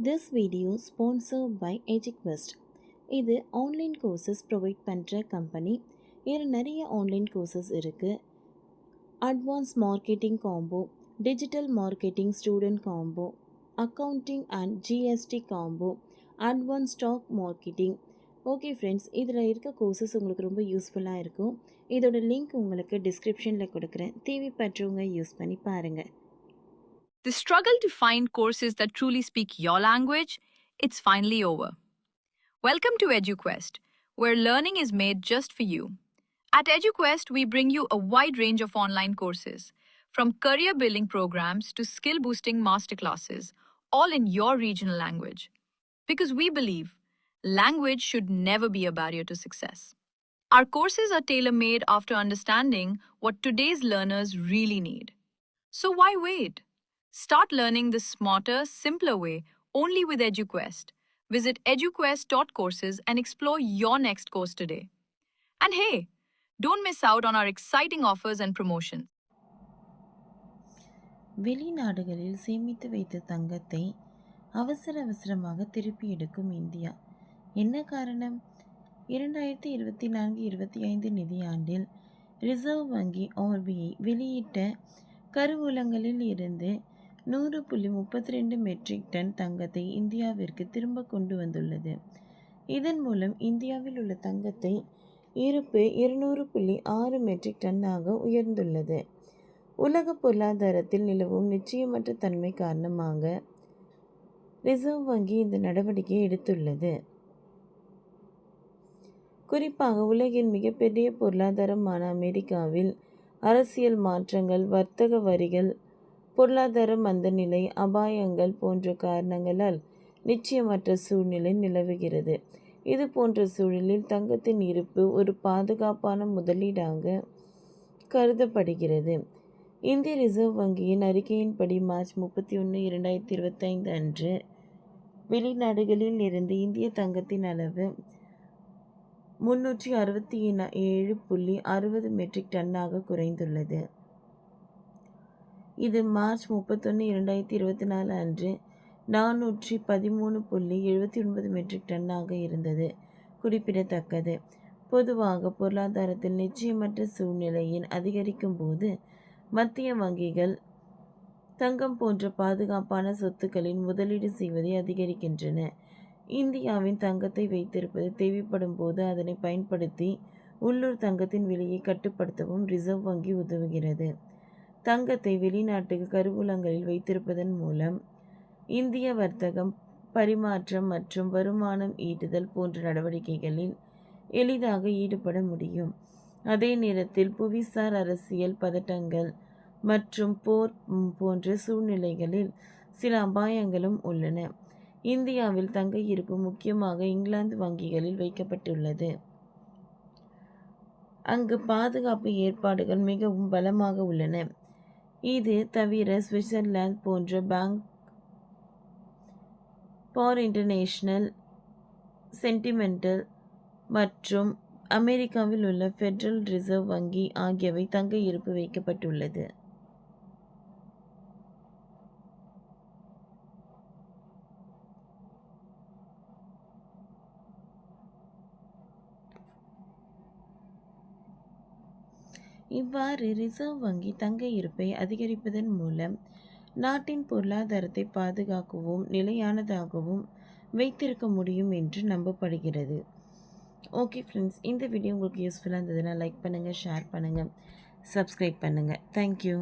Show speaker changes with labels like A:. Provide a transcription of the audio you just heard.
A: This video sponsored by EduQuest. இது online courses provide பண்ணுற கம்பெனி. இதில் நிறைய ஆன்லைன் கோர்சஸ் இருக்குது. Advance marketing combo, digital marketing student combo, accounting and GST combo, advance stock marketing. Okay friends, இதில் இருக்க courses உங்களுக்கு ரொம்ப யூஸ்ஃபுல்லாக இருக்கும். இதோட லிங்க் உங்களுக்கு டிஸ்கிரிப்ஷனில் கொடுக்குறேன். தேவைப்பட்டவங்க யூஸ் பண்ணி பாருங்கள்.
B: The struggle to find courses that truly speak your language, it's finally over. Welcome to EduQuest, where learning is made just for you. At EduQuest, we bring you a wide range of online courses, from career building programs to skill boosting masterclasses, all in your regional language. Because we believe language should never be a barrier to success. Our courses are tailor made after understanding what today's learners really need. So why wait? Start learning the smarter, simpler way only with EduQuest. Visit eduquest.courses and explore your next course today. And hey, don't miss out on our exciting offers and promotions.
A: வெளிநாடுகளில் சேமித்து வைத்த தங்கத்தை அவசரமாக திருப்பி எடுக்கும் India. என்ன காரணம்? 2024-25 நிதியாண்டில் ரிசர்வ் வங்கி RBI வெளியிட்ட கருவூலங்களில் இருந்து 100.32 மெட்ரிக் டன் தங்கத்தை இந்தியாவிற்கு திரும்ப கொண்டு வந்துள்ளது. இதன் மூலம் இந்தியாவில் உள்ள தங்கத்தை இருப்பு 200.6 மெட்ரிக் டன்னாக உயர்ந்துள்ளது. உலக பொருளாதாரத்தில் நிலவும் நிச்சயமற்ற தன்மை காரணமாக ரிசர்வ் வங்கி இந்த நடவடிக்கையை எடுத்துள்ளது. குறிப்பாக உலகின் மிகப்பெரிய பொருளாதாரமான அமெரிக்காவில் அரசியல் மாற்றங்கள், வர்த்தக வரிகள், பொருளாதார மந்தநிலை, அபாயங்கள் போன்ற காரணங்களால் நிச்சயமற்ற சூழ்நிலை நிலவுகிறது. இது போன்ற சூழலில் தங்கத்தின் இருப்பு ஒரு பாதுகாப்பான முதலீடாக கருதப்படுகிறது. இந்திய ரிசர்வ் வங்கியின் அறிக்கையின்படி மார்ச் 31, 2025 அன்று வெளிநாடுகளில் இருந்து இந்திய தங்கத்தின் அளவு 367.60 மெட்ரிக் டன்னாக குறைந்துள்ளது. இது மார்ச் 31, 2024 அன்று 413.79 மெட்ரிக் டன்னாக இருந்தது குறிப்பிடத்தக்கது. பொதுவாக பொருளாதாரத்தில் நிச்சயமற்ற சூழ்நிலையின் அதிகரிக்கும் போது மத்திய வங்கிகள் தங்கம் போன்ற பாதுகாப்பான சொத்துக்களில் முதலீடு செய்வதை அதிகரிக்கின்றன. இந்தியாவின் தங்கத்தை வைத்திருப்பது தேவைப்படும் போது அதனை பயன்படுத்தி உள்ளூர் தங்கத்தின் விலையை கட்டுப்படுத்தவும் ரிசர்வ் வங்கி உதவுகிறது. தங்கத்தை வெளிநாட்டு கருவூலங்களில் வைத்திருப்பதன் மூலம் இந்திய வர்த்தகம், பரிமாற்றம் மற்றும் வருமானம் ஈட்டுதல் போன்ற நடவடிக்கைகளில் எளிதாக ஈடுபட முடியும். அதே நேரத்தில் புவிசார் அரசியல் பதட்டங்கள் மற்றும் போர் போன்ற சூழ்நிலைகளில் சில அபாயங்களும் உள்ளன. இந்தியாவில் தங்க இருப்பு முக்கியமாக இங்கிலாந்து வங்கிகளில் வைக்கப்பட்டுள்ளது. அங்கு பாதுகாப்பு ஏற்பாடுகள் மிகவும் பலமாக உள்ளன. இது தவிர சுவிட்சர்லாந்து போன்ற பேங்க் ஃபார் இன்டர்நேஷனல் சென்டிமெண்டல் மற்றும் அமெரிக்காவில் உள்ள ஃபெடரல் ரிசர்வ் வங்கி ஆகியவை தங்க இருப்பு வைக்கப்பட்டுள்ளது. இவ்வாறு ரிசர்வ் வங்கி தங்க இருப்பை அதிகரிப்பதன் மூலம் நாட்டின் பொருளாதாரத்தை பாதுகாக்கவும் நிலையானதாகவும் வைத்திருக்க முடியும் என்று நம்பப்படுகிறது. ஓகே ஃப்ரெண்ட்ஸ், இந்த வீடியோ உங்களுக்கு யூஸ்ஃபுல்லாக இருந்ததுன்னா லைக் பண்ணுங்கள், ஷேர் பண்ணுங்கள், சப்ஸ்கிரைப் பண்ணுங்கள். தேங்க்யூ.